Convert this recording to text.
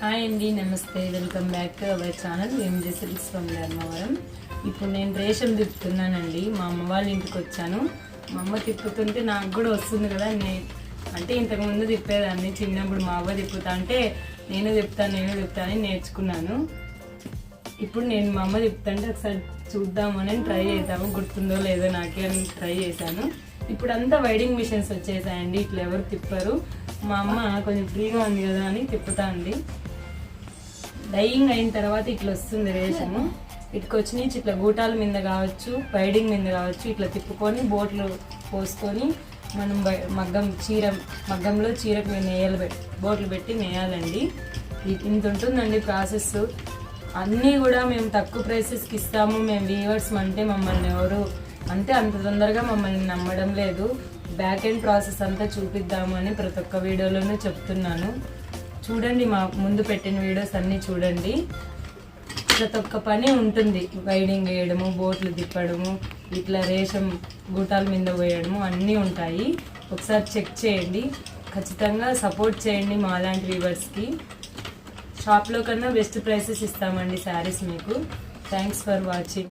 Hi అండి, నమస్తే. Welcome back to our channel M J silks from Dharmavaram. ఇప్పుడు నేను రేషం తిప్పుతున్నానండి. మా అమ్మ వాళ్ళ ఇంటికి వచ్చాను. మా అమ్మ తిప్పుతుంటే నాకు కూడా వస్తుంది కదా. అంటే ఇంతకుముందు తిప్పేదాన్ని చిన్నప్పుడు. మా అవ్వ తిప్పుతా అంటే నేను తిప్పుతాను నేర్చుకున్నాను. ఇప్పుడు నేను మా అమ్మ తిప్పుతుంటే ఒకసారి చూద్దామని ట్రై చేద్దాము, గుర్తుందో లేదో నాకే అని ట్రై చేశాను. ఇప్పుడు అంతా వైడింగ్ మిషన్స్ వచ్చేసాయండి, ఇట్లా ఎవరు తిప్పరు. మా అమ్మ కొంచెం ఫ్రీగా ఉంది కదా అని తిప్పుతా అండి. డైయింగ్ అయిన తర్వాత ఇట్లా వస్తుంది రేషము. ఇటుకు వచ్చి ఇట్లా గూటాల మీద కావచ్చు, వైడింగ్ మీద కావచ్చు, ఇట్లా తిప్పుకొని బోట్లు పోసుకొని మనం మగ్గంలో చీరకు మీద నేయాలి, బోట్లు పెట్టి నేయాలండి. ఇంత ఉంటుందండి ప్రాసెస్. అన్నీ కూడా మేము తక్కువ ప్రైసెస్కి ఇస్తాము, మేము వీవర్స్ అంటే మమ్మల్ని ఎవరు అంటే అంత తొందరగా మమ్మల్ని నమ్మడం లేదు. బ్యాక్ ఎండ్ ప్రాసెస్ అంతా చూపిద్దాము అని ప్రతి ఒక్క వీడియోలోనూ చెప్తున్నాను. చూడండి, మా ముందు పెట్టిన వీడియోస్ అన్నీ చూడండి. ప్రతి ఒక్క పని ఉంటుంది. వైడింగ్ వేయడము, బోట్లు తిప్పడము, ఇట్లా రేషం గూటాల మీద పోయడము అన్నీ ఉంటాయి. ఒకసారి చెక్ చేయండి. ఖచ్చితంగా సపోర్ట్ చేయండి మా అలాంటి వీవర్స్కి. షాప్లో కన్నా బెస్ట్ ప్రైసెస్ ఇస్తామండి శారీస్ మీకు. Thanks for watching.